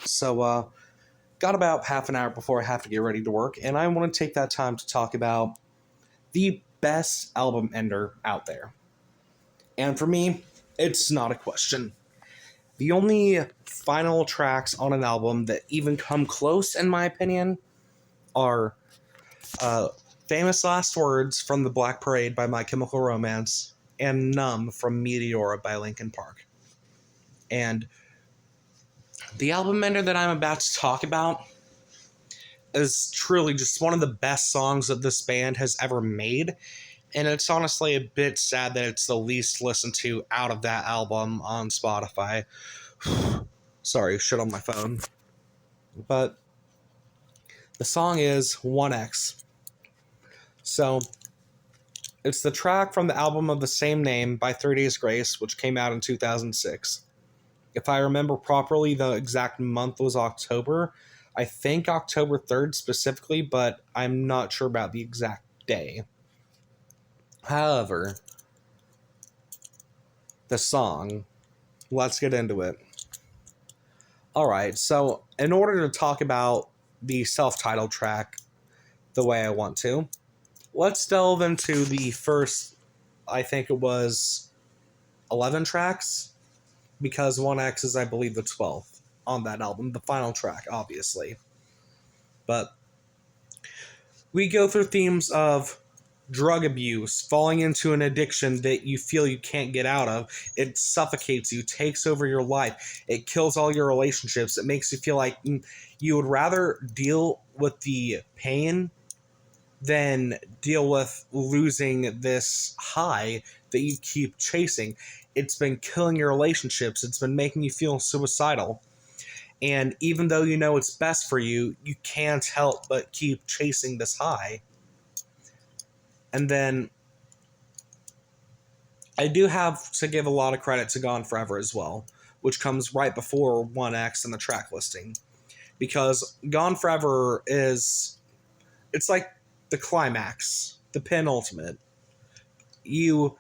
So, got about half an hour before I have to get ready to work, and I want to take that time to talk about the best album ender out there. And for me, it's not a question. The only final tracks on an album that even come close, in my opinion, are uh, Famous Last Words from The Black Parade by My Chemical Romance and Numb from Meteora by Linkin Park. And the album ender that I'm about to talk about is truly just one of the best songs that this band has ever made. And it's honestly a bit sad that it's the least listened to out of that album on Spotify. Sorry, shit on my phone. But the song is 1X. So, it's the track from the album of the same name by 30 Days Grace, which came out in 2006. If I remember properly, the exact month was October. I think October 3rd specifically, but I'm not sure about the exact day. However, the song, let's get into it. Alright, so in order to talk about the self-titled track the way I want to, let's delve into the first, I think it was 11 tracks, because 1X is, I believe, the 12th on that album, the final track, obviously. But we go through themes of drug abuse, falling into an addiction that you feel you can't get out of. It suffocates you, takes over your life. It kills all your relationships. It makes you feel like you would rather deal with the pain than deal with losing this high that you keep chasing. It's been killing your relationships. It's been making you feel suicidal. And even though you know it's best for you, you can't help but keep chasing this high. And then I do have to give a lot of credit to Gone Forever as well, which comes right before 1X in the track listing. Because Gone Forever it's like the climax, the penultimate. You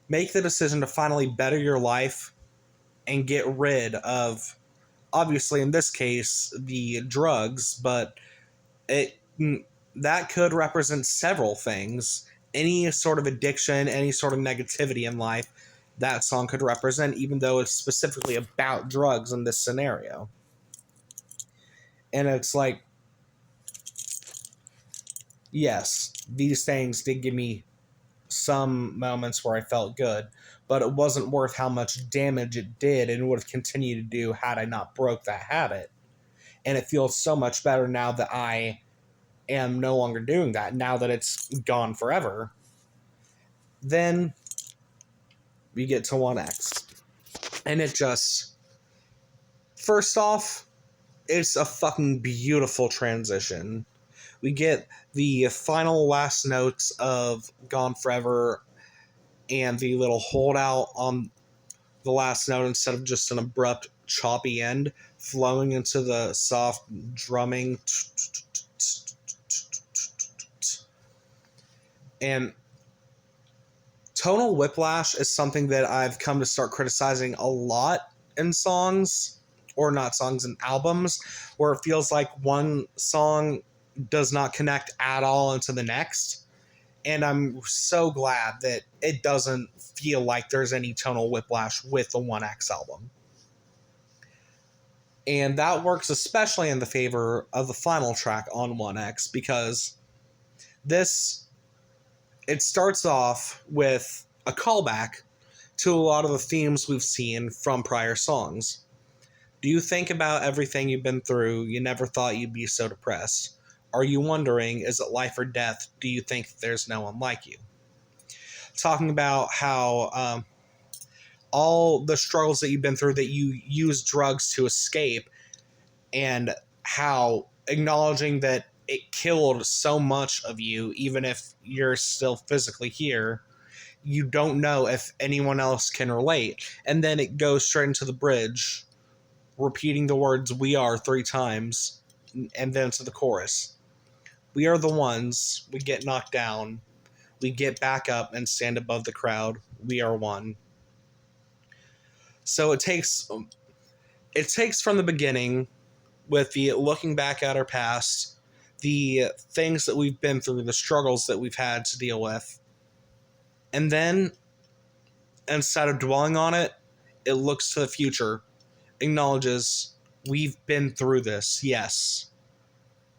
make the decision to finally better your life and get rid of, obviously in this case, the drugs, but that could represent several things. Any sort of addiction, any sort of negativity in life, that song could represent, even though it's specifically about drugs in this scenario. And it's like, yes, these things did give me some moments where I felt good, but it wasn't worth how much damage it did and would have continued to do had I not broke that habit. And it feels so much better now that I am no longer doing that, now that it's gone forever. Then we get to 1X. And it just, first off, it's a fucking beautiful transition. We get the final last notes of Gone Forever and the little holdout on the last note instead of just an abrupt, choppy end, flowing into the soft drumming. And tonal whiplash is something that I've come to start criticizing a lot in songs, or not songs, in albums, where it feels like one song does not connect at all into the next. And I'm so glad that it doesn't feel like there's any tonal whiplash with the 1X album. And that works especially in the favor of the final track on 1X, because it starts off with a callback to a lot of the themes we've seen from prior songs. Do you think about everything you've been through? You never thought you'd be so depressed. Are you wondering, is it life or death? Do you think there's no one like you? Talking about how all the struggles that you've been through, that you use drugs to escape, and how acknowledging that it killed so much of you, even if you're still physically here, you don't know if anyone else can relate. And then it goes straight into the bridge, repeating the words "we are" 3 times, and then to the chorus. We are the ones, we get knocked down, we get back up and stand above the crowd, we are one. So it takes from the beginning with the looking back at our past, the things that we've been through, the struggles that we've had to deal with. And then, instead of dwelling on it, it looks to the future, acknowledges we've been through this, yes,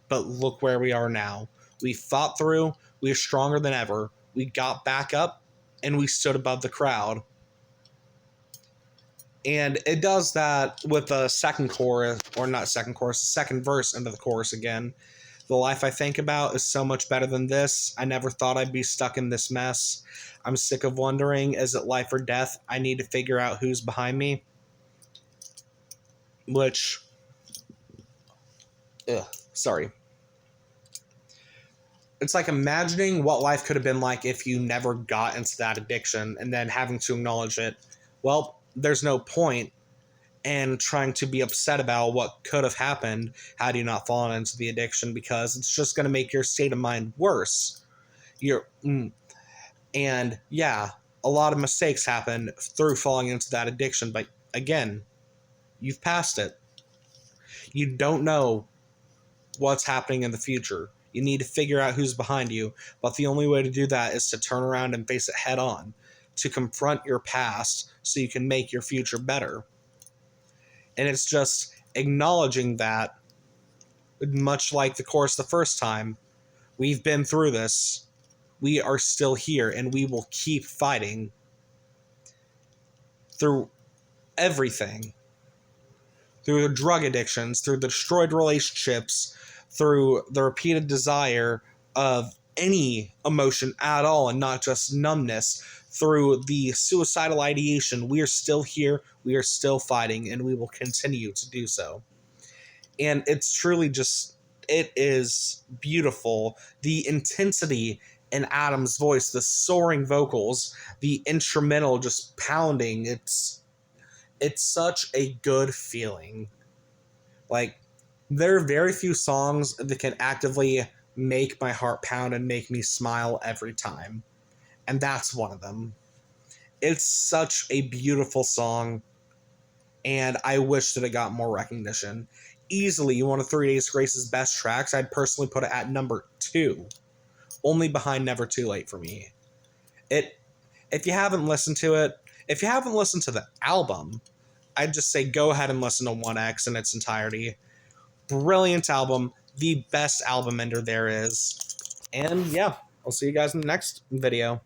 but look where we are now. We fought through, we are stronger than ever, we got back up, and we stood above the crowd. And it does that with the second chorus, or not second chorus, the second verse into the chorus again. The life I think about is so much better than this. I never thought I'd be stuck in this mess. I'm sick of wondering, is it life or death? I need to figure out who's behind me. Which, sorry. It's like imagining what life could have been like if you never got into that addiction and then having to acknowledge it. Well, there's no point in trying to be upset about what could have happened had you not fallen into the addiction, because it's just going to make your state of mind worse. And yeah, a lot of mistakes happen through falling into that addiction, but again, you've passed it. You don't know what's happening in the future. You need to figure out who's behind you, but the only way to do that is to turn around and face it head on, to confront your past so you can make your future better. And it's just acknowledging that, much like the chorus the first time, we've been through this, we are still here, and we will keep fighting through everything. Through the drug addictions, through the destroyed relationships, through the repeated desire of any emotion at all and not just numbness, through the suicidal ideation. We are still here, we are still fighting, and we will continue to do so. And it's truly just, it is beautiful. The intensity in Adam's voice, the soaring vocals, the instrumental just pounding, it's such a good feeling. Like, there are very few songs that can actively make my heart pound and make me smile every time. And that's one of them. It's such a beautiful song, and I wish that it got more recognition. Easily one of 3 Days Grace's best tracks. I'd personally put it at number 2. Only behind Never Too Late for me. If you haven't listened to it, if you haven't listened to the album, I'd just say go ahead and listen to 1X in its entirety. Brilliant album, the best album ender there is. And yeah, I'll see you guys in the next video.